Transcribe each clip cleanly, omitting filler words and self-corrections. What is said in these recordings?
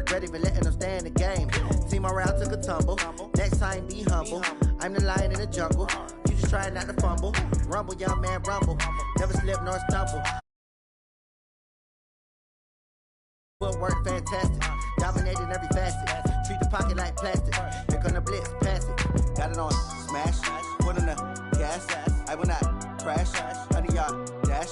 regret even letting them stay in the game. Team morale took a tumble. Next time, be humble. I'm the lion in the jungle. You just try not to fumble. Rumble, young man, rumble. Never slip nor stumble. Footwork fantastic. Dominating every facet. Treat the pocket like plastic. Here come the blitz, pass it. Got it on smash. Put in the gas. I will not crash. 100 yard dash.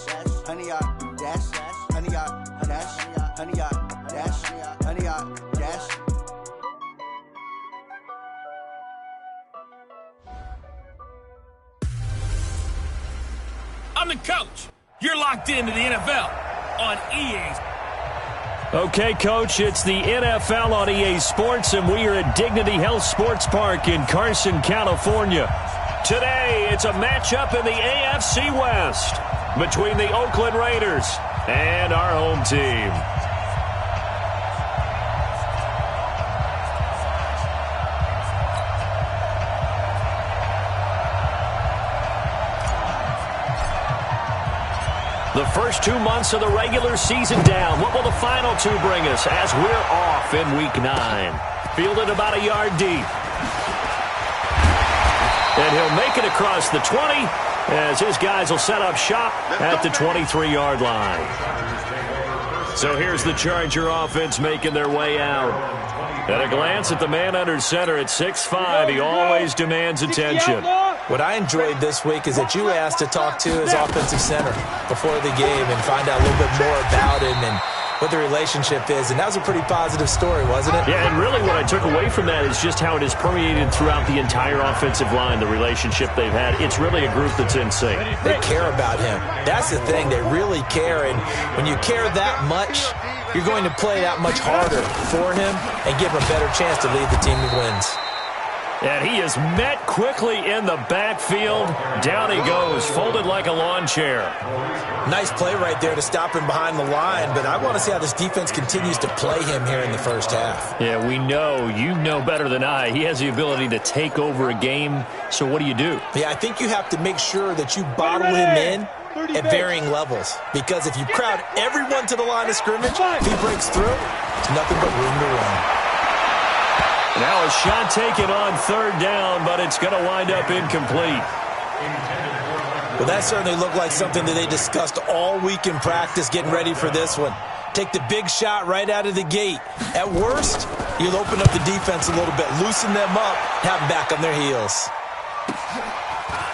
100 yard dash. 100 yard dash. 100 yard dash. 100 yard dash. I'm the coach. You're locked into the NFL on EA. Okay, Coach, it's the NFL on EA Sports, and we are at Dignity Health Sports Park in Carson, California. Today, it's a matchup in the AFC West between the Oakland Raiders and our home team. The first 2 months of the regular season down. What will the final two bring us as we're off in Week 9? Fielded about a yard deep. And he'll make it across the 20 as his guys will set up shop at the 23-yard line. So here's the Charger offense making their way out. At a glance at the man under center at 6'5", he always demands attention. What I enjoyed this week is that you asked to talk to his offensive center before the game and find out a little bit more about him and what the relationship is. And that was a pretty positive story, wasn't it? Yeah, and really what I took away from that is just how it has permeated throughout the entire offensive line, the relationship they've had. It's really a group that's in sync. They care about him. That's the thing. They really care. And when you care that much, you're going to play that much harder for him and give him a better chance to lead the team to wins. And he is met quickly in the backfield. Down he goes, folded like a lawn chair. Nice play right there to stop him behind the line, but I want to see how this defense continues to play him here in the first half. Yeah, we know. You know better than I. He has the ability to take over a game, so what do you do? Yeah, I think you have to make sure that you bottle him in at varying levels, because if you crowd everyone to the line of scrimmage, if he breaks through, it's nothing but room to run. Now a shot taken on third down, but it's going to wind up incomplete. Well, that certainly looked like something that they discussed all week in practice getting ready for this one. Take the big shot right out of the gate. At worst, you'll open up the defense a little bit, loosen them up, have them back on their heels.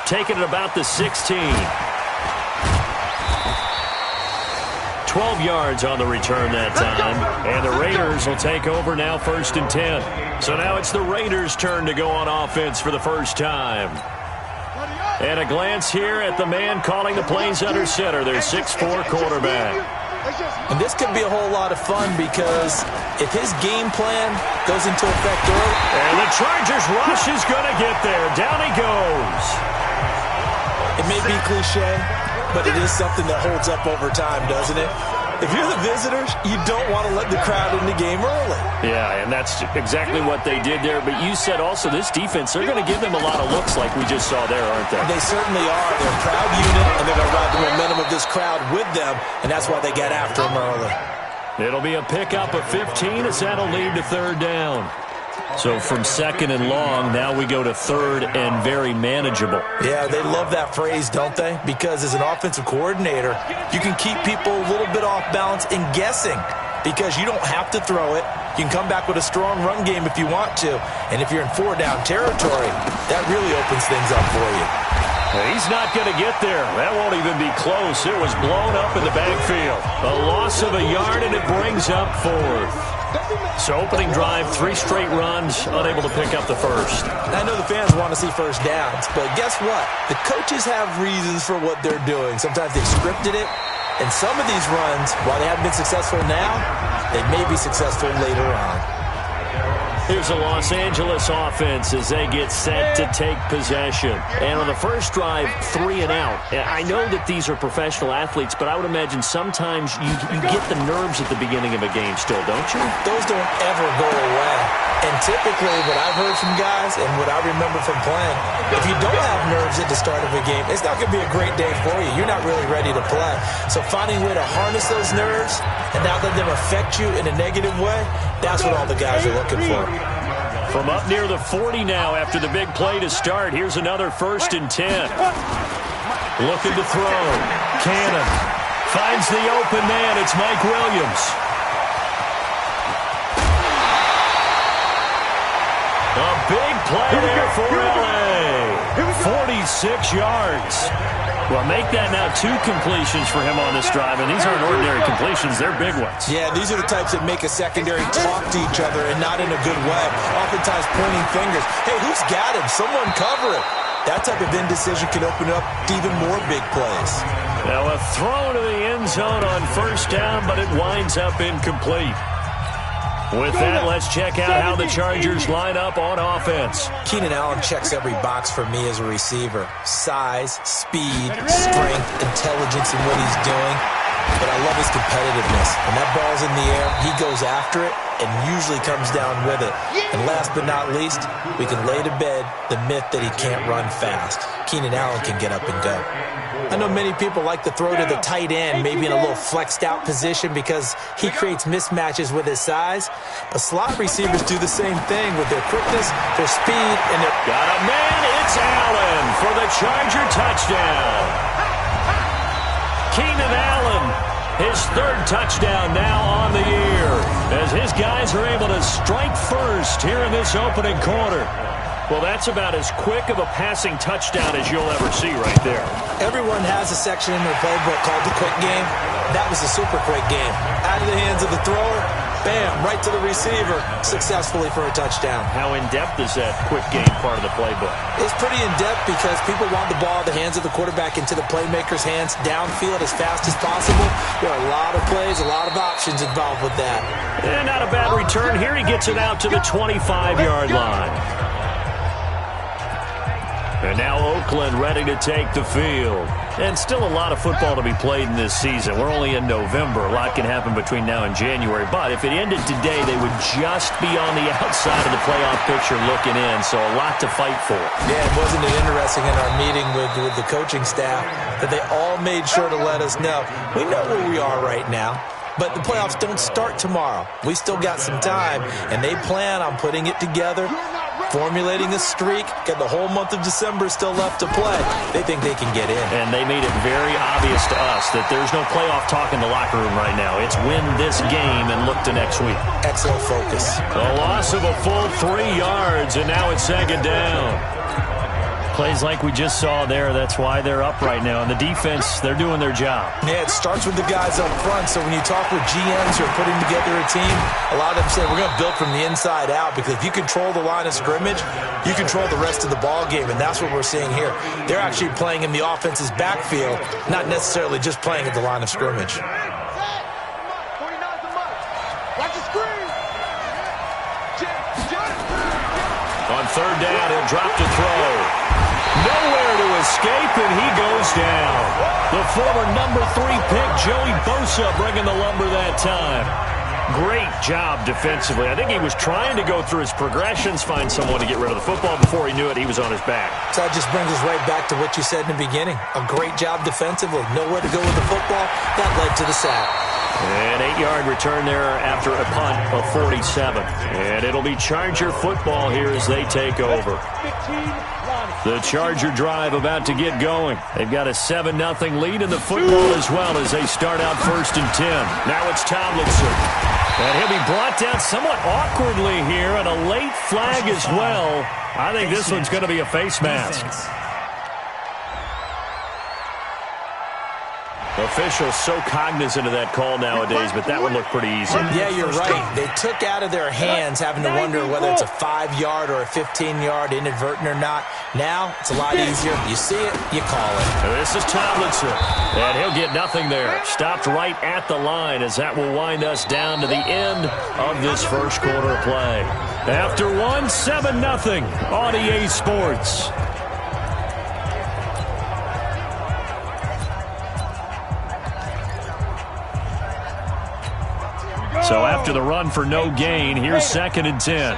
Taking it about the 16. 12 yards on the return that time. And the Raiders will take over now 1st and 10. So now it's the Raiders' turn to go on offense for the first time. And a glance here at the man calling the plays under center, their 6'4" quarterback. And this could be a whole lot of fun because if his game plan goes into effect early. And the Chargers rush is going to get there. Down he goes. It may be cliche, but it is something that holds up over time, doesn't it? If you're the visitors, you don't want to let the crowd in the game early. Yeah, and that's exactly what they did there. But you said also this defense, they're going to give them a lot of looks like we just saw there, aren't they? They certainly are. They're a proud unit, and they're going to ride the momentum of this crowd with them, and that's why they get after them early. It'll be a pickup of 15 as that'll lead to third down. So from 2nd and long, now we go to 3rd and very manageable. Yeah, they love that phrase, don't they? Because as an offensive coordinator, you can keep people a little bit off balance and guessing because you don't have to throw it. You can come back with a strong run game if you want to. And if you're in 4-down territory, that really opens things up for you. He's not going to get there. That won't even be close. It was blown up in the backfield. A loss of a yard, and it brings up 4th. So opening drive, 3 straight runs, unable to pick up the first. I know the fans want to see first downs, but guess what? The coaches have reasons for what they're doing. Sometimes they've scripted it, and some of these runs, while they haven't been successful now, they may be successful later on. Here's a Los Angeles offense as they get set to take possession. And on the first drive, 3 and out. I know that these are professional athletes, but I would imagine sometimes you get the nerves at the beginning of a game still, don't you? Those don't ever go away. And typically what I've heard from guys and what I remember from playing, if you don't have nerves at the start of a game, it's not going to be a great day for you. You're not really ready to play. So finding a way to harness those nerves and not let them affect you in a negative way, that's what all the guys are looking for. From up near the 40 now after the big play to start, here's another 1st and 10. Looking to throw. Cannon finds the open man. It's Mike Williams. A big play there for L.A. 46 yards. Well, make that now 2 completions for him on this drive, and these aren't ordinary completions. They're big ones. Yeah, these are the types that make a secondary talk to each other and not in a good way. Oftentimes pointing fingers. Hey, who's got him? Someone cover it. That type of indecision can open up to even more big plays. Now a throw to the end zone on 1st down, but it winds up incomplete. With that, let's check out how the Chargers line up on offense. Keenan Allen checks every box for me as a receiver. Size, speed, strength, intelligence in what he's doing. But I love his competitiveness. When that ball's in the air, he goes after it and usually comes down with it. And last but not least, we can lay to bed the myth that he can't run fast. Keenan Allen can get up and go. I know many people like to throw to the tight end, maybe in a little flexed out position because he creates mismatches with his size. But slot receivers do the same thing with their quickness, their speed, and their... Got a man, it's Allen for the Charger touchdown. Keenan Allen, his 3rd touchdown now on the year, as his guys are able to strike first here in this opening quarter. Well, that's about as quick of a passing touchdown as you'll ever see right there. Everyone has a section in their playbook called the quick game. That was a super quick game. Out of the hands of the thrower, bam, right to the receiver, successfully for a touchdown. How in-depth is that quick game part of the playbook? It's pretty in-depth because people want the ball in the hands of the quarterback into the playmaker's hands downfield as fast as possible. There are a lot of plays, a lot of options involved with that. And not a bad return. Here he gets it out to the 25-yard line. And now Oakland ready to take the field. And still a lot of football to be played in this season. We're only in November. A lot can happen between now and January. But if it ended today, they would just be on the outside of the playoff picture looking in. So a lot to fight for. Yeah, and wasn't it interesting in our meeting with the coaching staff that they all made sure to let us know. We know where we are right now. But the playoffs don't start tomorrow. We still got some time, and they plan on putting it together, formulating a streak, got the whole month of December still left to play. They think they can get in. And they made it very obvious to us that there's no playoff talk in the locker room right now. It's win this game and look to next week. Excellent focus. A loss of a full 3 yards, and now it's 2nd down. Plays like we just saw there, that's why they're up right now. And the defense, they're doing their job. Yeah, it starts with the guys up front. So when you talk with GMs who are putting together a team, a lot of them say we're going to build from the inside out because if you control the line of scrimmage, you control the rest of the ball game, and that's what we're seeing here. They're actually playing in the offense's backfield, not necessarily just playing at the line of scrimmage. On 3rd down, he'll drop to throw. Nowhere to escape, and he goes down. The former number 3 pick, Joey Bosa, bringing the lumber that time. Great job defensively. I think he was trying to go through his progressions, find someone to get rid of the football. Before he knew it, he was on his back. So that just brings us right back to what you said in the beginning. A great job defensively. Nowhere to go with the football. That led to the sack. An 8-yard return there after a punt of 47. And it'll be Charger football here as they take over. The Charger drive about to get going. They've got a 7-0 lead in the football as well as they start out 1st and 10. Now it's Tomlinson. And he'll be brought down somewhat awkwardly here, and a late flag as well. I think this one's going to be a face mask. Officials so cognizant of that call nowadays, but that would look pretty easy. Yeah, you're right. They took out of their hands having to wonder whether it's a 5-yard or a 15-yard inadvertent or not. Now, it's a lot easier. You see it, you call it. This is Tomlinson, and he'll get nothing there. Stopped right at the line as that will wind us down to the end of this first quarter of play. After one, 7-0 on EA Sports. So after the run for no gain, here's 2nd and 10.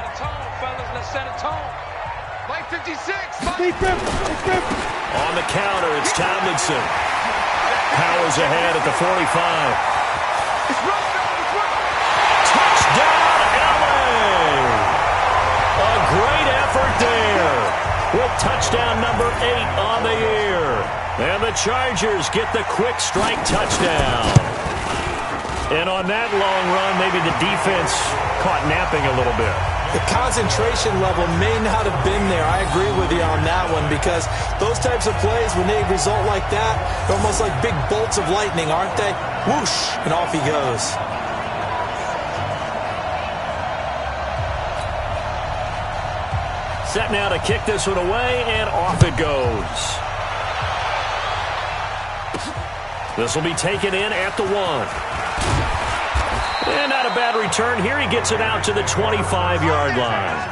set a tone. Like 56. On the counter, it's Tomlinson. Powers ahead at the 45. Touchdown, LA! A great effort there with touchdown number 8 on the year. And the Chargers get the quick strike touchdown. And on that long run, maybe the defense caught napping a little bit. The concentration level may not have been there. I agree with you on that one because those types of plays, when they result like that, they're almost like big bolts of lightning, aren't they? Whoosh, and off he goes. Set now to kick this one away, and off it goes. This will be taken in at the 1. And not a bad return here. He gets it out to the 25-yard line.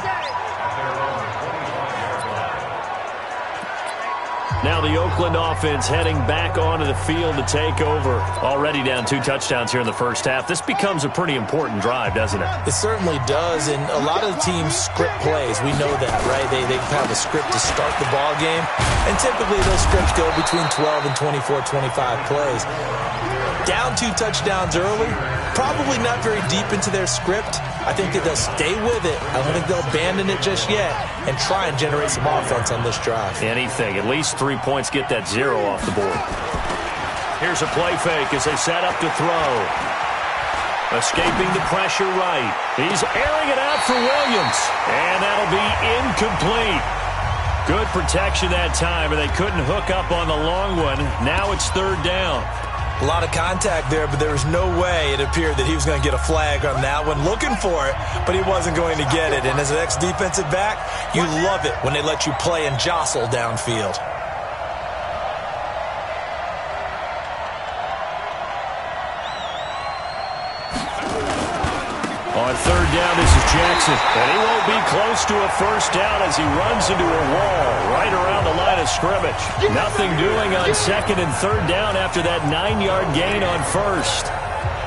Now the Oakland offense heading back onto the field to take over. Already down 2 touchdowns here in the first half. This becomes a pretty important drive, doesn't it? It certainly does, and a lot of the teams script plays. We know that, right? They have a script to start the ball game, and typically those scripts go between 12 and 24, 25 plays. Down 2 touchdowns early, probably not very deep into their script. I think that they'll stay with it. I don't think they'll abandon it just yet and try and generate some offense on this drive. Anything. At least 3 points, get that 0 off the board. Here's a play fake as they set up to throw. Escaping the pressure right. He's airing it out for Williams. And that'll be incomplete. Good protection that time, and they couldn't hook up on the long one. Now it's 3rd down. A lot of contact there, but there was no way it appeared that he was going to get a flag on that one. Looking for it, but he wasn't going to get it. And as an ex-defensive back, you love it when they let you play and jostle downfield. On 3rd down, this is Jackson. And he won't be close to a first down as he runs into a wall right around the line of scrimmage. Nothing doing on 2nd and 3rd down after that 9-yard gain on 1st.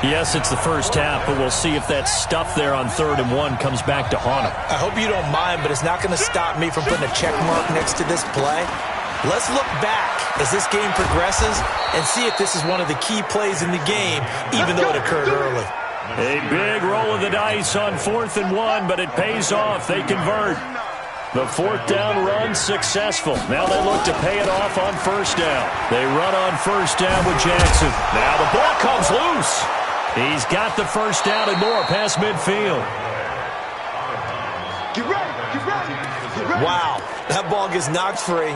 Yes, it's the first half, but we'll see if that stuff there on 3rd and 1 comes back to haunt him. I hope you don't mind, but it's not going to stop me from putting a check mark next to this play. Let's look back as this game progresses and see if this is one of the key plays in the game, even though it occurred early. A big roll of the dice on 4th and 1, but it pays off. They convert. The 4th down run successful. Now they look to pay it off on 1st down. They run on 1st down with Jackson. Now the ball comes loose. He's got the first down and more past midfield. Get ready. Wow, that ball gets knocked free,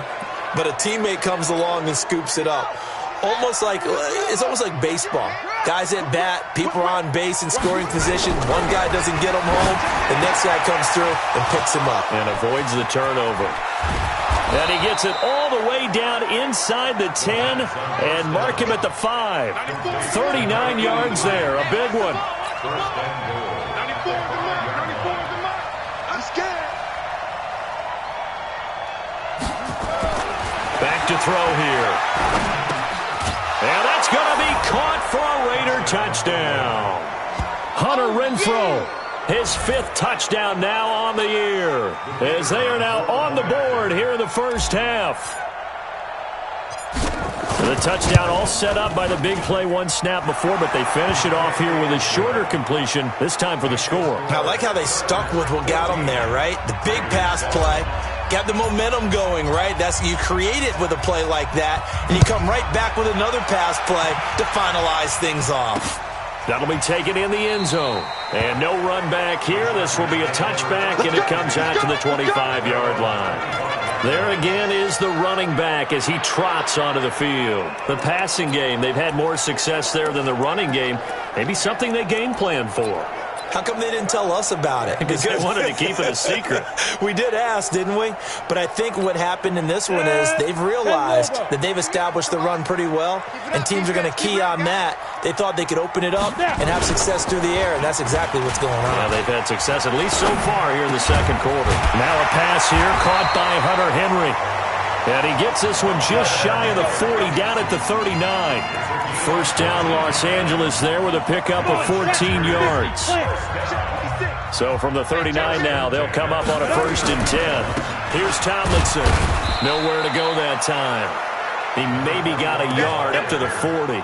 but a teammate comes along and scoops it up. It's almost like baseball. Guys at bat, people are on base in scoring position. One guy doesn't get him home. The next guy comes through and picks him up. And avoids the turnover. And he gets it all the way down inside the 10 and mark him at the 5. 39 yards there, a big one. I'm scared. Back to throw here. And that's going to be caught for a Raider touchdown. Hunter Renfrow, his 5th touchdown now on the year, as they are now on the board here in the first half. The touchdown all set up by the big play 1 snap before, but they finish it off here with a shorter completion, this time for the score. I like how they stuck with what got them there, right? The big pass play. Got the momentum going, right? You create it with a play like that, and you come right back with another pass play to finalize things off. That'll be taken in the end zone. And no run back here. This will be a touchback, and it comes out to the 25-yard line. There again is the running back as he trots onto the field. The passing game, they've had more success there than the running game. Maybe something they game plan for. How come they didn't tell us about it? Because they wanted to keep it a secret. We did ask, didn't we? But I think what happened in this one is they've realized that they've established the run pretty well, and teams are going to key on that. They thought they could open it up and have success through the air, and that's exactly what's going on. Yeah, they've had success at least so far here in the 2nd quarter. Now a pass here caught by Hunter Henry. And he gets this one just shy of the 40, down at the 39. First down, Los Angeles there with a pickup of 14 yards. So from the 39 now, they'll come up on a 1st and 10. Here's Tomlinson. Nowhere to go that time. He maybe got a yard up to the 40.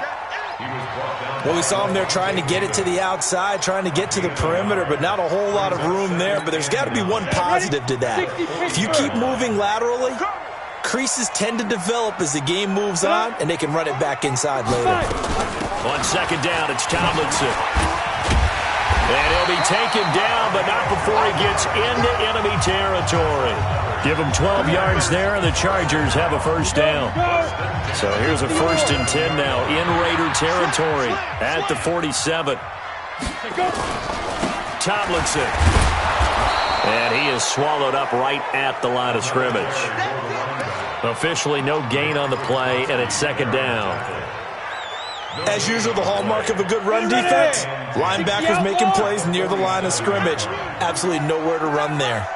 Well, we saw him there trying to get it to the outside, trying to get to the perimeter, but not a whole lot of room there. But there's got to be one positive to that. If you keep moving laterally, creases tend to develop as the game moves on, and they can run it back inside later. On 2nd down, it's Tomlinson. And he'll be taken down, but not before he gets into enemy territory. Give him 12 yards there, and the Chargers have a 1st down. So here's a 1st and 10 now in Raider territory at the 47. Tomlinson. And he is swallowed up right at the line of scrimmage. Officially no gain on the play, and it's 2nd down. As usual, the hallmark of a good run defense, linebackers making plays near the line of scrimmage. Absolutely nowhere to run there.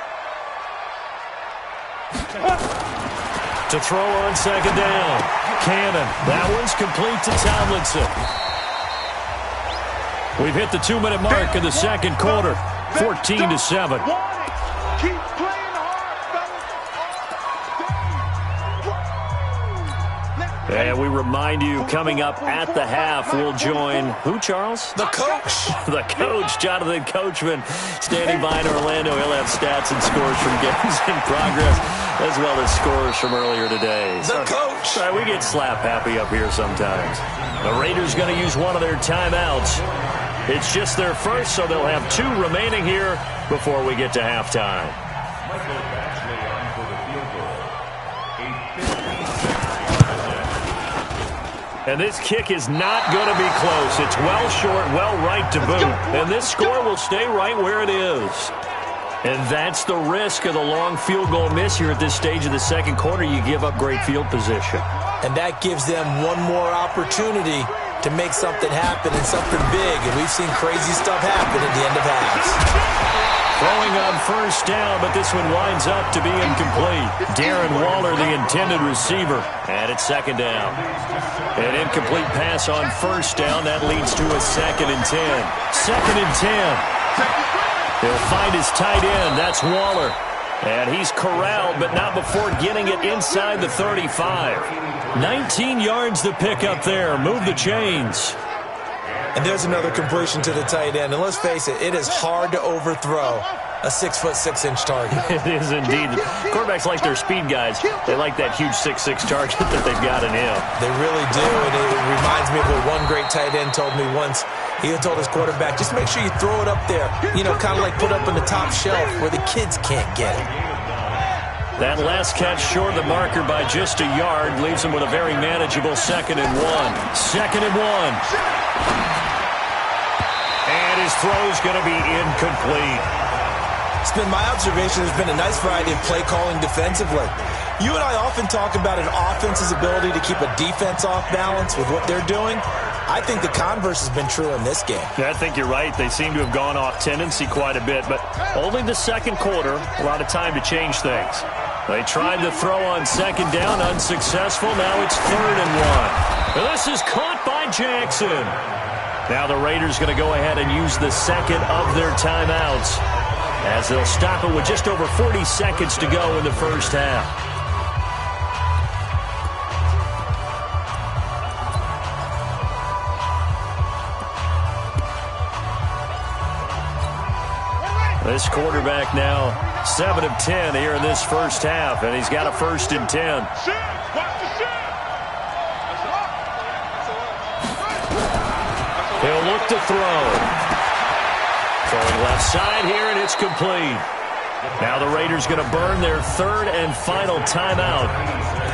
To throw on 2nd down. Cannon. That one's complete to Tomlinson. We've hit the 2-minute mark in the 2nd quarter. 14-7. Keep playing hard, fellas. And we remind you, coming up at the half, we'll join who, Charles? The coach. The coach, Jonathan Coachman, standing by in Orlando. He'll have stats and scores from games in progress, as well as scores from earlier today. The coach. Sorry, we get slap happy up here sometimes. The Raiders going to use one of their timeouts. It's just their first, so they'll have 2 remaining here before we get to halftime. And this kick is not going to be close. It's well short, well right to boot. And this score will stay right where it is. And that's the risk of the long field goal miss here at this stage of the 2nd quarter. You give up great field position. And that gives them one more opportunity to make something happen and something big. And we've seen crazy stuff happen at the end of halves. Throwing on 1st down, but this one winds up to be incomplete. Darren Waller, the intended receiver. And it's 2nd down. An incomplete pass on 1st down. That leads to a 2nd and 10. 2nd and 10. He'll find his tight end. That's Waller. And he's corralled, but not before getting it inside the 35. 19 yards to pick up there. Move the chains. And there's another completion to the tight end. And let's face it, it is hard to overthrow a 6'6" target. It is indeed. Quarterbacks like their speed guys. They like that huge 6'6" target that they've got in him. They really do. And it reminds me of what one great tight end told me once. He had told his quarterback, just make sure you throw it up there. You know, kind of like put up in the top shelf where the kids can't get it. That last catch short of the marker by just a yard leaves him with a very manageable 2nd and 1. 2nd and 1. And his throw's going to be incomplete. It's been my observation there's been a nice variety of play calling defensively. You and I often talk about an offense's ability to keep a defense off balance with what they're doing. I think the converse has been true in this game. Yeah, I think you're right. They seem to have gone off tendency quite a bit, but only the 2nd quarter, a lot of time to change things. They tried to throw on 2nd down, unsuccessful. Now it's 3rd and 1. And this is caught by Jackson. Now the Raiders going to go ahead and use the 2nd of their timeouts as they'll stop it with just over 40 seconds to go in the 1st half. This quarterback now 7 of 10 here in this 1st half, and he's got a 1st and 10. He'll look to throw. Throwing left side here, and it's complete. Now the Raiders going to burn their 3rd and final timeout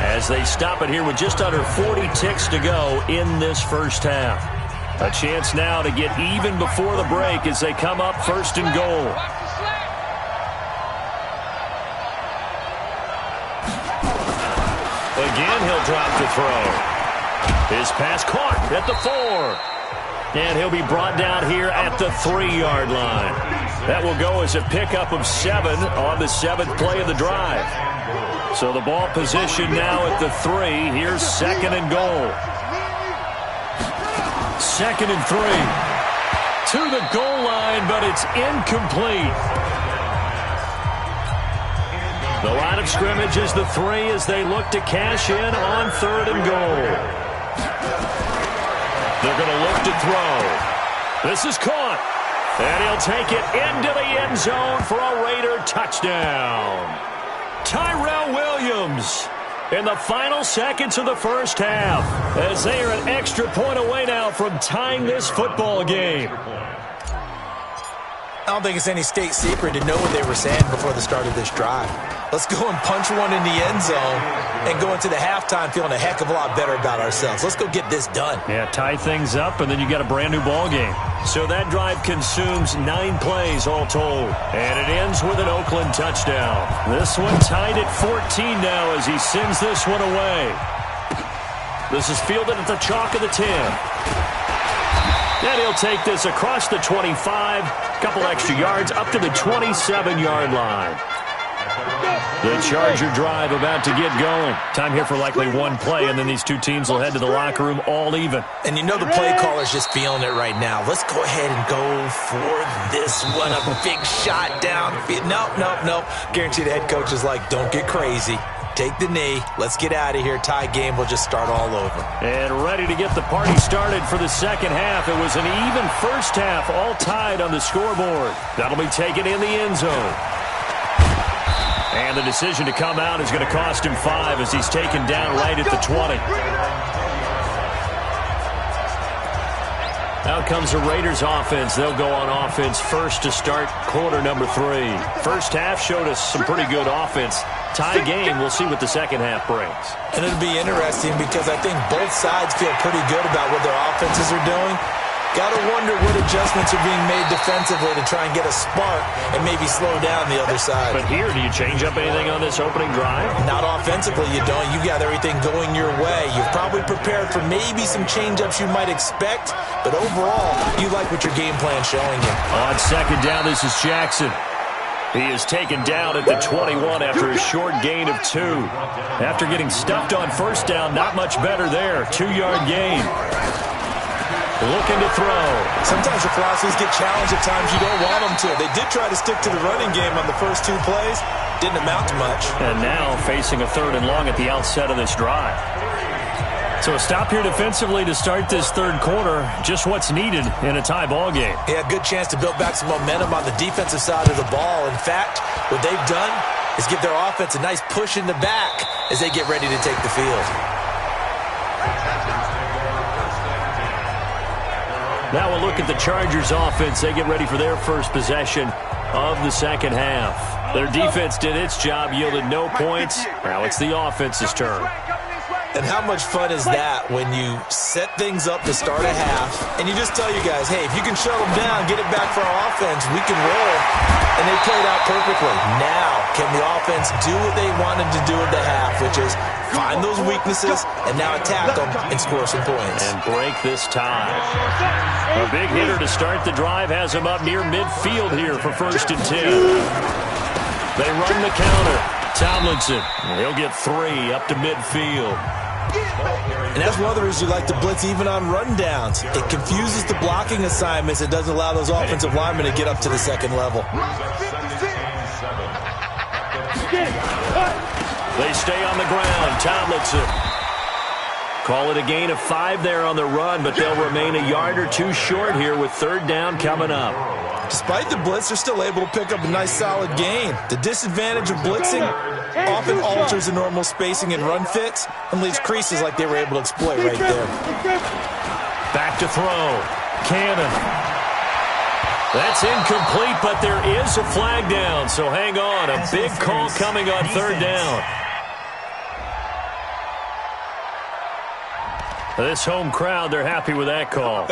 as they stop it here with just under 40 ticks to go in this 1st half. A chance now to get even before the break as they come up 1st and goal. Again, he'll drop to throw. His pass caught at the 4. And he'll be brought down here at the 3-yard line. That will go as a pickup of 7 on the 7th play of the drive. So the ball position now at the 3. Here's 2nd and goal. 2nd and 3. to the goal line, but it's incomplete. The line of scrimmage is the 3 as they look to cash in on 3rd and goal. They're going to look to throw. This is caught. And he'll take it into the end zone for a Raider touchdown. Tyrell Williams in the final seconds of the first half, as they are an extra point away now from tying this football game. I don't think it's any state secret to know what they were saying before the start of this drive. Let's go and punch one in the end zone and go into the halftime feeling a heck of a lot better about ourselves. Let's go get this done. Yeah, tie things up, and then you got a brand-new ball game. So that drive consumes 9 plays all told, and it ends with an Oakland touchdown. This one tied at 14 now as he sends this one away. This is fielded at the chalk of the 10. And he'll take this across the 25, couple extra yards up to the 27-yard line. The Charger drive about to get going. Time here for likely one play, and then these two teams will head to the locker room all even. And you know the play caller's just feeling it right now. Let's go ahead and go for this one. A big shot down. Nope. Guarantee the head coach is like, don't get crazy. Take the knee. Let's get out of here. Tie game will just start all over. And ready to get the party started for the second half. It was an even first half, all tied on the scoreboard. That'll be taken in the end zone. And the decision to come out is going to cost him 5 as he's taken down right at the 20. Out comes the Raiders offense. They'll go on offense first to start quarter number 3. First half showed us some pretty good offense. Tie game, we'll see what the second half brings. And it'll be interesting because I think both sides feel pretty good about what their offenses are doing. Got to wonder what adjustments are being made defensively to try and get a spark and maybe slow down the other side. But here, do you change up anything on this opening drive? Not offensively, you don't. You got everything going your way. You've probably prepared for maybe some change-ups you might expect, but overall, you like what your game plan's showing you. On second down, this is Jackson. He is taken down at the 21 after a short gain of 2. After getting stuffed on first down, not much better there. 2-yard gain. Looking to throw. Sometimes your philosophies get challenged at times you don't want them to. They did try to stick to the running game on the first 2 plays. Didn't amount to much. And now facing a 3rd and long at the outset of this drive. So a stop here defensively to start this third quarter. Just what's needed in a tie ball game. Yeah, good chance to build back some momentum on the defensive side of the ball. In fact, what they've done is give their offense a nice push in the back as they get ready to take the field. Now we'll look at the Chargers offense. They get ready for their first possession of the second half. Their defense did its job, yielded no points. Now it's the offense's turn. And how much fun is that when you set things up to start a half and you just tell you guys, hey, if you can shut them down, get it back for our offense, we can roll. And they played out perfectly. Now, can the offense do what they wanted to do at the half, which is find those weaknesses and now attack them and score some points. And break this tie. A big hitter to start the drive has him up near midfield here for 1st and 10. They run the counter. Tomlinson, he'll get 3 up to midfield. And that's one of the reasons you like to blitz even on rundowns. It confuses the blocking assignments. It doesn't allow those offensive linemen to get up to the second level. They stay on the ground. Tomlinson. Call it a gain of 5 there on the run, but they'll remain a yard or 2 short here with 3rd down coming up. Despite the blitz, they're still able to pick up a nice solid gain. The disadvantage of blitzing often alters the normal spacing and run fits and leaves creases like they were able to exploit right there. Back to throw. Cannon. That's incomplete, but there is a flag down, so hang on. A big call coming on 3rd down. This home crowd, they're happy with that call.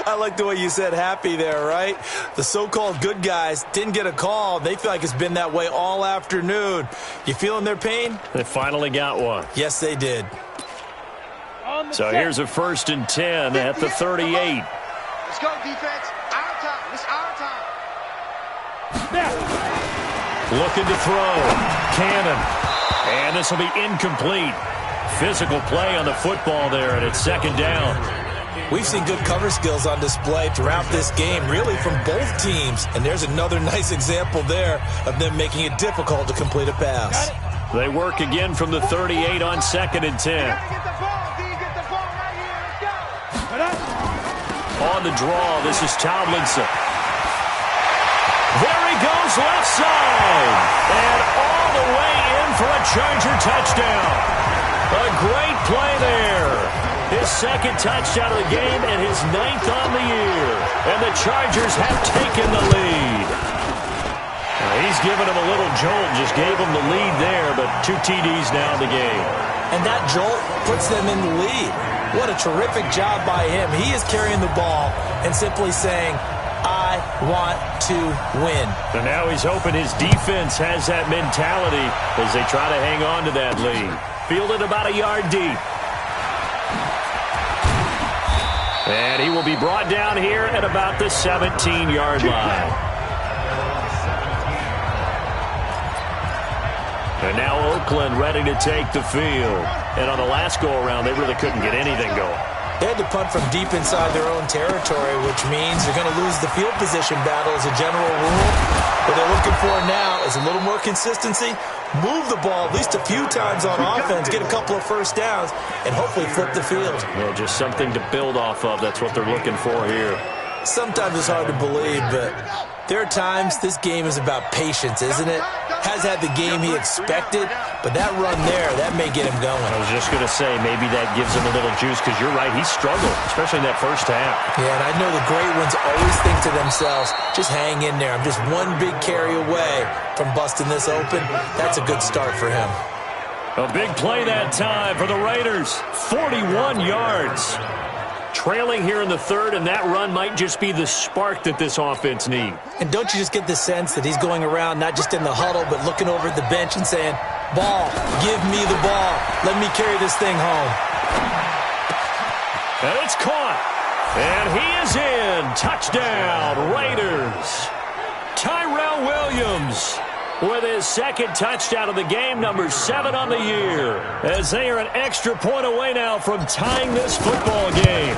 I like the way you said happy there, right? The so-called good guys didn't get a call. They feel like it's been that way all afternoon. You feeling their pain? They finally got one. Yes, they did. So here's a 1st and 10 at the 38. Let's go, defense. Our time. It's our time. Looking to throw. Cannon. And this will be incomplete. Physical play on the football there, and it's 2nd down. We've seen good cover skills on display throughout this game, really from both teams. And there's another nice example there of them making it difficult to complete a pass. They work again from the 38 on 2nd and 10. On the draw, this is Tomlinson. There he goes, left side. And all the way in for a Charger touchdown. A great play there. His 2nd touchdown of the game and his 9th on the year. And the Chargers have taken the lead. He's given him a little jolt, just gave him the lead there, but 2 TDs now in the game. And that jolt puts them in the lead. What a terrific job by him. He is carrying the ball and simply saying, I want to win. And now he's hoping his defense has that mentality as they try to hang on to that lead. Fielded about a yard deep. And he will be brought down here at about the 17-yard line. And now Oakland ready to take the field. And on the last go-around, they really couldn't get anything going. They had to punt from deep inside their own territory, which means they're going to lose the field position battle as a general rule. What they're looking for now is a little more consistency, move the ball at least a few times on offense, get a couple of first downs, and hopefully flip the field. Yeah, just something to build off of. That's what they're looking for here. Sometimes it's hard to believe, but there are times this game is about patience, isn't it? Has had the game he expected, but that run there, that may get him going. I was just going to say, maybe that gives him a little juice, because you're right, he struggled, especially in that first half. Yeah, and I know the great ones always think to themselves, just hang in there. I'm just one big carry away from busting this open. That's a good start for him. A big play that time for the Raiders. 41 yards. Trailing here in the 3rd, and that run might just be the spark that this offense needs. And don't you just get the sense that he's going around not just in the huddle, but looking over at the bench and saying, ball, give me the ball. Let me carry this thing home. And it's caught. And he is in. Touchdown, Raiders. Tyrell Williams with his 2nd touchdown of the game, number 7 on the year, as they are an extra point away now from tying this football game.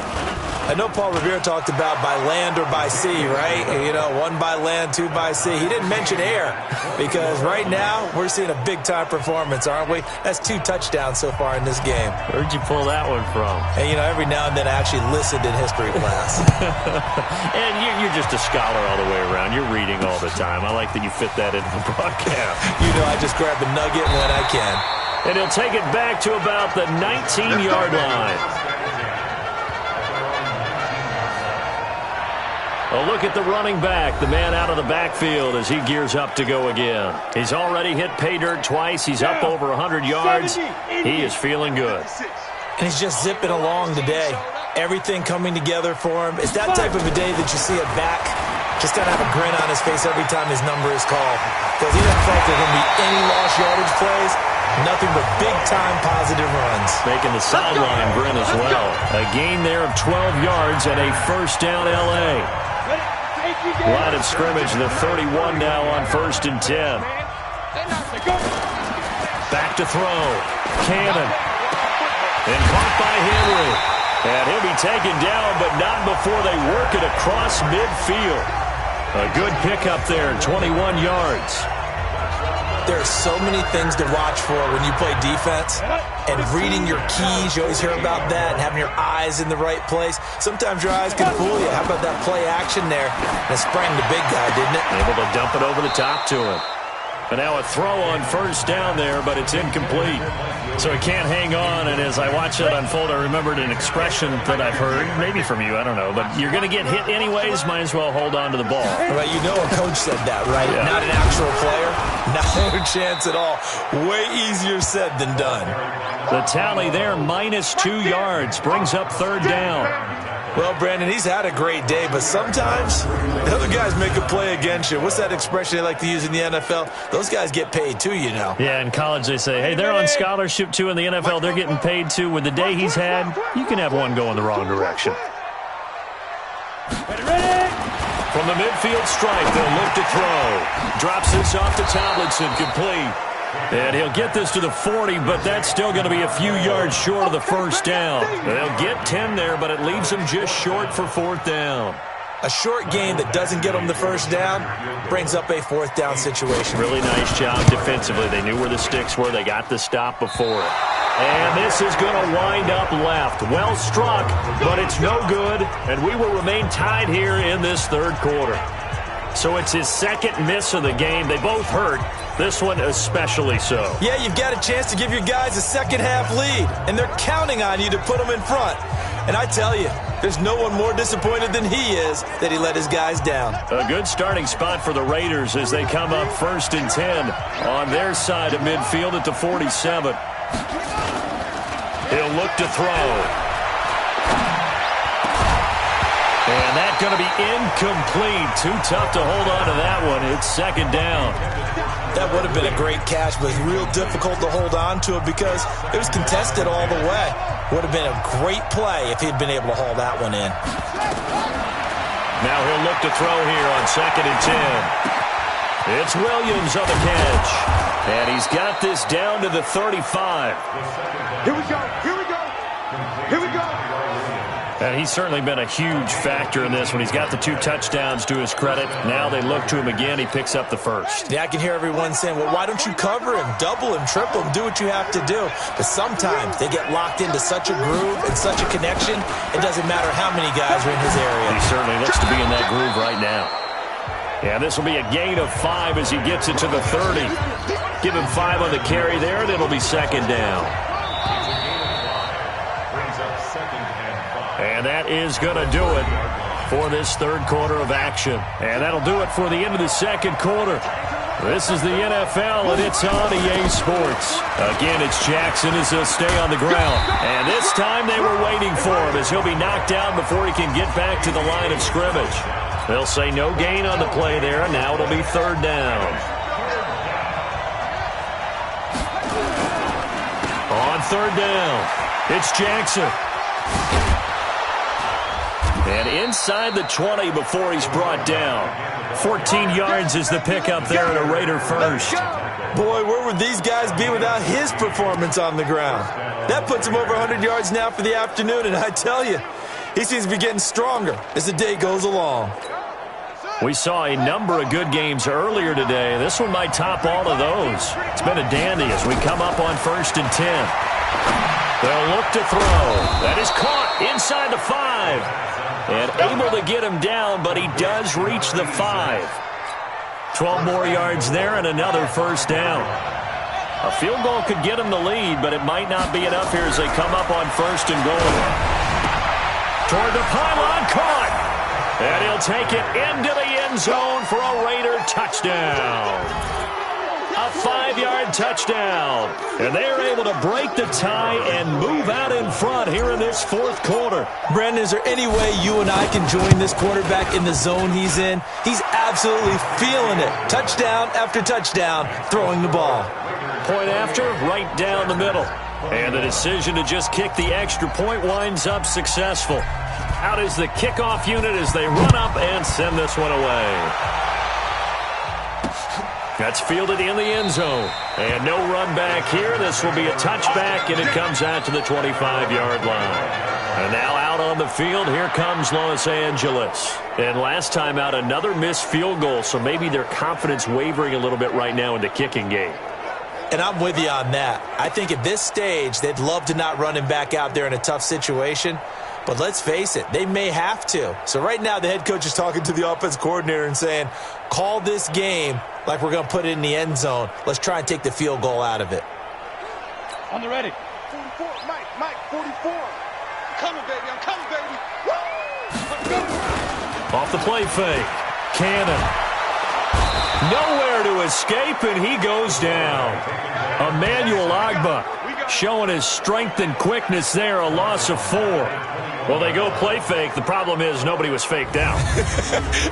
I know Paul Revere talked about by land or by sea, right? You know, 1 by land, 2 by sea. He didn't mention air because right now we're seeing a big-time performance, aren't we? That's 2 touchdowns so far in this game. Where'd you pull that one from? And, you know, every now and then I actually listened in history class. And you're just a scholar all the way around. You're reading all the time. I like that you fit that into the broadcast. You know, I just grab a nugget when I can. And he'll take it back to about the 19-yard line. A look at the running back, the man out of the backfield as he gears up to go again. He's already hit pay dirt twice. He's up over 100 yards. He is feeling good. And he's just zipping along today. Everything coming together for him. It's that type of a day that you see a back just kind of have a grin on his face every time his number is called. Because he doesn't feel like there are going to be any lost yardage plays. Nothing but big-time positive runs. Making the sideline grin as well. A gain there of 12 yards and a first down L.A. Line of scrimmage, the 31 now on 1st and 10. Back to throw. Cannon. And caught by Henry. And he'll be taken down, but not before they work it across midfield. A good pickup there, 21 yards. There are so many things to watch for when you play defense. And reading your keys, you always hear about that, and having your eyes in the right place. Sometimes your eyes can fool you. How about that play action there? And it sprang the big guy, didn't it? Able to dump it over the top to him. And now a throw on first down there, but it's incomplete. So he can't hang on, and as I watch that unfold, I remembered an expression that I've heard, maybe from you, I don't know, but you're going to get hit anyways, might as well hold on to the ball. Right, you know a coach said that, right? Yeah. Not an actual player, not a chance at all. Way easier said than done. The tally there, -2 yards, brings up 3rd down. Well, Brandon, he's had a great day, but sometimes the other guys make a play against you. What's that expression they like to use in the NFL? Those guys get paid too, you know. Yeah, in college they say, hey, they're on scholarship too. In the NFL, they're getting paid too. With the day he's had, you can have one go in the wrong direction. From the midfield stripe, they'll look to throw. Drops this off to Tomlinson, complete. And he'll get this to the 40, but that's still going to be a few yards short of the first down. They'll get 10 there, but it leaves them just short for fourth down. A short gain that doesn't get them the first down brings up a fourth down situation. Really nice job defensively. They knew where the sticks were. They got the stop before it. And this is going to wind up left. Well struck, but it's no good. And we will remain tied here in this third quarter. So it's his second miss of the game. They both hurt. This one especially so. Yeah, you've got a chance to give your guys a second-half lead, and they're counting on you to put them in front. And I tell you, there's no one more disappointed than he is that he let his guys down. A good starting spot for the Raiders as they come up 1st and 10 on their side of midfield at the 47. He'll look to throw. And that's going to be incomplete. Too tough to hold on to that one. It's second down. That would have been a great catch, but it's real difficult to hold on to it because it was contested all the way. Would have been a great play if he'd been able to haul that one in. Now he'll look to throw here on 2nd and 10. It's Williams on the catch. And he's got this down to the 35. Here we go. Here we go. Here we go. And he's certainly been a huge factor in this when he's got the 2 touchdowns to his credit. Now they look to him again. He picks up the first. Yeah, I can hear everyone saying, well, why don't you cover him, double him, triple him, do what you have to do. But sometimes they get locked into such a groove and such a connection, it doesn't matter how many guys are in his area. He certainly looks to be in that groove right now. Yeah, this will be a gain of 5 as he gets it to the 30. Give him 5 on the carry there, and it'll be second down. And that is going to do it for this third quarter of action. And that'll do it for the end of the second quarter. This is the NFL, and it's on EA Sports. Again, it's Jackson as he'll stay on the ground. And this time they were waiting for him as he'll be knocked down before he can get back to the line of scrimmage. They'll say no gain on the play there, and now it'll be third down. On third down, it's Jackson. And inside the 20 before he's brought down. 14 yards is the pickup there at a Raider first. Boy, where would these guys be without his performance on the ground? That puts him over 100 yards now for the afternoon, and I tell you, he seems to be getting stronger as the day goes along. We saw a number of good games earlier today. This one might top all of those. It's been a dandy as we come up on 1st and 10. They'll look to throw. That is caught inside the 5. And able to get him down, but he does reach the 5. 12 more yards there and another first down. A field goal could get him the lead, but it might not be enough here as they come up on 1st and goal. Toward the pylon, caught. And he'll take it into the end zone for a Raider touchdown. A 5-yard touchdown. And they are able to break the tie and move out in front here in this fourth quarter. Brandon, is there any way you and I can join this quarterback in the zone he's in? He's absolutely feeling it. Touchdown after touchdown, throwing the ball. Point after, right down the middle. And the decision to just kick the extra point winds up successful. Out is the kickoff unit as they run up and send this one away. That's fielded in the end zone. And no run back here. This will be a touchback, and it comes out to the 25-yard line. And now out on the field, here comes Los Angeles. And last time out, another missed field goal, so maybe their confidence wavering a little bit right now in the kicking game. And I'm with you on that. I think at this stage, they'd love to not run him back out there in a tough situation. But let's face it, they may have to. So right now, the head coach is talking to the offense coordinator and saying, call this game like we're going to put it in the end zone. Let's try and take the field goal out of it. On the ready. 44, Mike, 44. I'm coming, baby. I'm coming, baby. Woo! Off the play fake. Cannon. Nowhere to escape, and he goes down. Emmanuel Agba showing his strength and quickness there, a loss of 4. Well, they go play fake. The problem is nobody was faked out.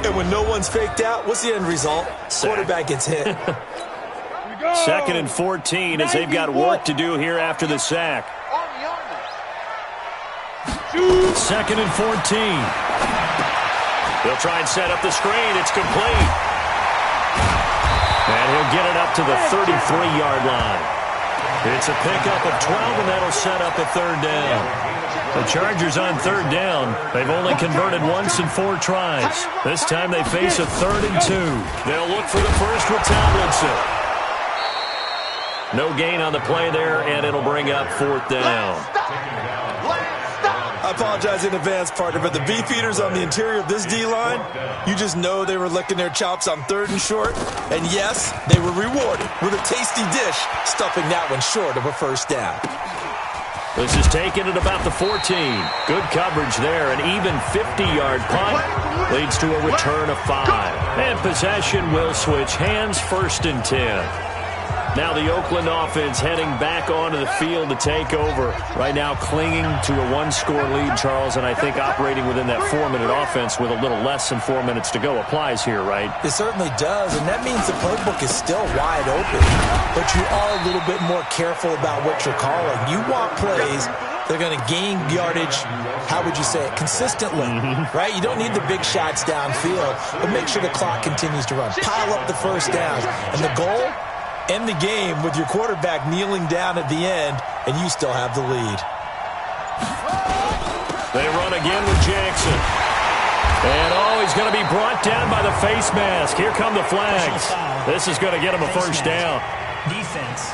And when no one's faked out, what's the end result? Quarterback gets hit. 2nd and 14 as they've got work to do here after the sack. 2nd and 14. They'll try and set up the screen. It's complete. And he'll get it up to the 33-yard line. It's a pickup of 12, and that'll set up a third down. The Chargers on third down. They've only converted once in 4 tries. This time they face a 3rd and 2. They'll look for the first with Tomlinson. No gain on the play there, and it'll bring up 4th down. I apologize in advance, partner, but the beef eaters on the interior of this D-line, you just know they were licking their chops on 3rd and short. And yes, they were rewarded with a tasty dish, stuffing that one short of a first down. This is taken at about the 14. Good coverage there. An even 50-yard punt leads to a return of 5. And possession will switch hands, 1st and 10. Now the Oakland offense heading back onto the field to take over. Right now clinging to a 1-score lead, Charles, and I think operating within that 4-minute offense with a little less than 4 minutes to go applies here, right? It certainly does, and that means the playbook is still wide open. But you are a little bit more careful about what you're calling. You want plays that are going to gain yardage, how would you say it, consistently, right? You don't need the big shots downfield, but make sure the clock continues to run. Pile up the first downs. And the goal? End the game with your quarterback kneeling down at the end, and you still have the lead. They run again with Jackson. And, he's going to be brought down by the face mask. Here come the flags. This is going to get him a first down. Defense.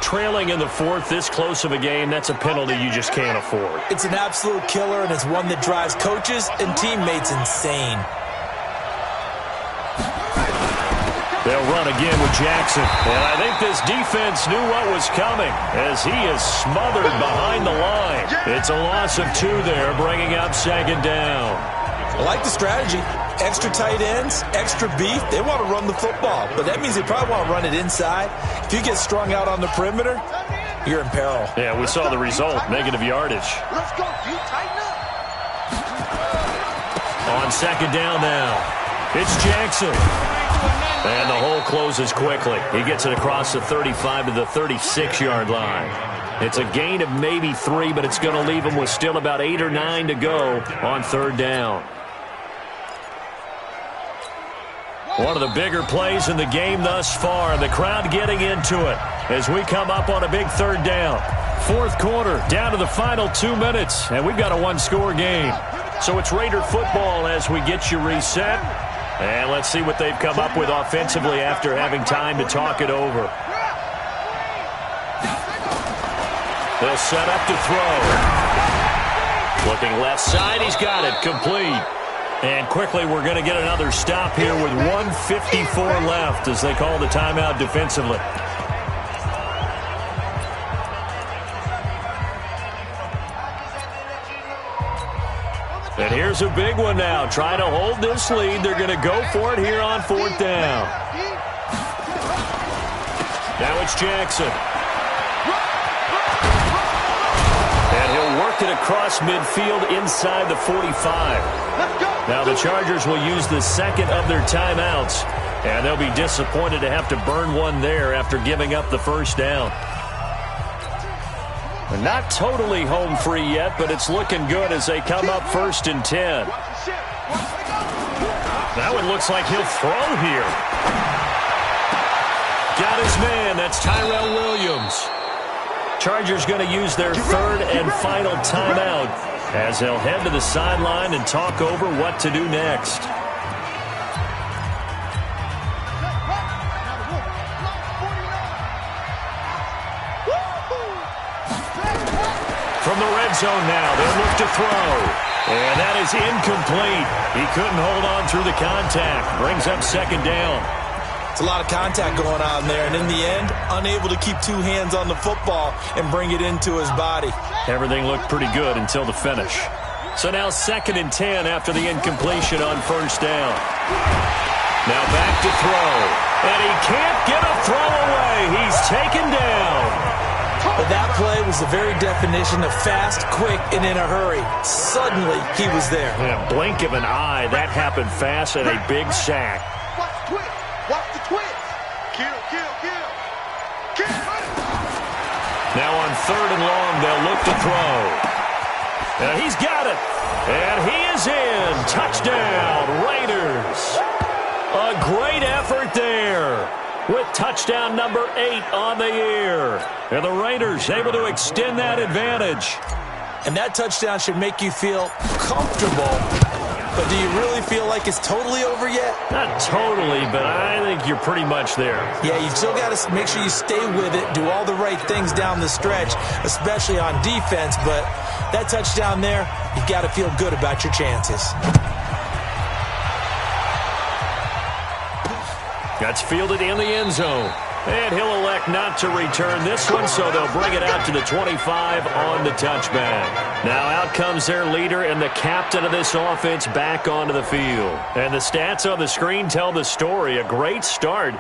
Trailing in the 4th, this close of a game, that's a penalty you just can't afford. It's an absolute killer, and it's one that drives coaches and teammates insane. They'll run again with Jackson. And I think this defense knew what was coming as he is smothered behind the line. It's a loss of 2 there, bringing up 2nd down. I like the strategy. Extra tight ends, extra beef. They want to run the football, but that means they probably want to run it inside. If you get strung out on the perimeter, you're in peril. Yeah, we saw the result, negative yardage. Let's go, you tighten up. On 2nd down now, it's Jackson. And the hole closes quickly. He gets it across the 35 to the 36-yard line. It's a gain of maybe 3, but it's going to leave him with still about 8 or 9 to go on 3rd down. One of the bigger plays in the game thus far. The crowd getting into it as we come up on a big 3rd down. 4th quarter, down to the final 2 minutes, and we've got a 1-score game. So it's Raider football as we get you reset. And let's see what they've come up with offensively after having time to talk it over. They'll set up to throw. Looking left side, he's got it, complete. And quickly we're going to get another stop here with 1:54 left as they call the timeout defensively. And here's a big one now. Trying to hold this lead. They're going to go for it here on 4th down. Now it's Jackson. And he'll work it across midfield inside the 45. Now the Chargers will use the 2nd of their timeouts. And they'll be disappointed to have to burn one there after giving up the first down. They're not totally home free yet, but it's looking good as they come up 1st and 10. That one looks like he'll throw here. Got his man. That's Tyrell Williams. Chargers going to use their 3rd and final timeout as they'll head to the sideline and talk over what to do next. From the red zone now, they'll look to throw. And that is incomplete. He couldn't hold on through the contact. Brings up 2nd down. It's a lot of contact going on there, and in the end, unable to keep 2 hands on the football and bring it into his body. Everything looked pretty good until the finish. So now 2nd and 10 after the incompletion on 1st down. Now back to throw. And he can't get a throw away. He's taken down. But that play was the very definition of fast, quick, and in a hurry. Suddenly, he was there. In a blink of an eye, that happened fast and a big sack. Watch the twist. Watch the twist. Kill, kill, kill. Kill. Now on 3rd and long, they'll look to throw. And he's got it. And he is in. Touchdown, Raiders. A Great effort there with touchdown number 8 on the year. And the Raiders able to extend that advantage. And that touchdown should make you feel comfortable. But do you really feel like it's totally over yet? Not totally, but I think you're pretty much there. Yeah, you've still got to make sure you stay with it, do all the right things down the stretch, especially on defense. But that touchdown there, you've got to feel good about your chances. That's fielded in the end zone. And he'll elect not to return this one, so they'll bring it out to the 25 on the touchback. Now out comes their leader and the captain of this offense back onto the field. And the stats on the screen tell the story. A great start.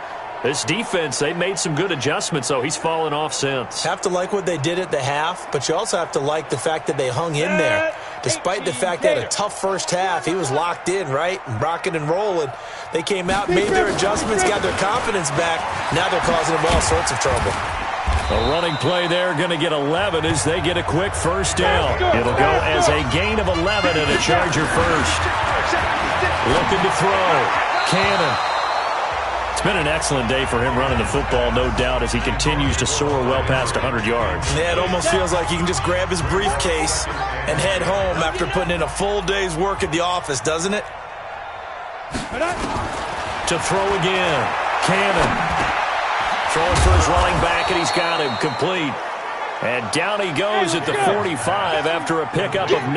This defense, they made some good adjustments, so he's fallen off since. Have to like what they did at the half, but you also have to like the fact that they hung in there. Despite the fact they had a tough first half, he was locked in, right? And rocking and rolling. They came out, made their adjustments, got their confidence back. Now they're causing them all sorts of trouble. A running play there, going to get 11 as they get a quick first down. It'll go as a gain of 11 and a Charger first. Looking to throw. Cannon. It's been an excellent day for him running the football, no doubt, as he continues to soar well past 100 yards. Yeah, it almost feels like he can just grab his briefcase and head home after putting in a full day's work at the office, doesn't it? To throw again. Cannon. Throwing for his running back, and he's got him complete. And down he goes at the 45 after a pickup of 9.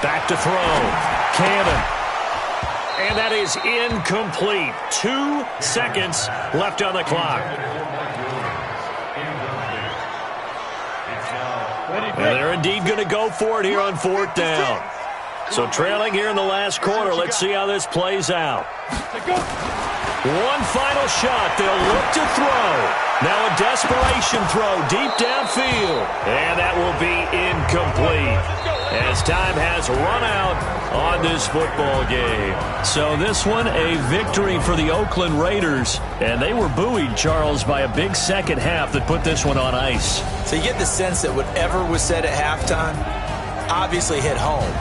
Back to throw. Cannon. And that is incomplete. 2 seconds left on the clock. And they're indeed going to go for it here on 4th down. So trailing here in the last quarter, let's see how this plays out. One final shot. They'll look to throw. Now a desperation throw deep downfield. And that will be incomplete as time has run out on this football game. So this one, a victory for the Oakland Raiders. And they were buoyed, Charles, by a big second half that put this one on ice. So you get the sense that whatever was said at halftime obviously hit home.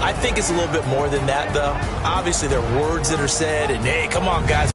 I think it's a little bit more than that, though. Obviously, there are words that are said, and, hey, come on, guys.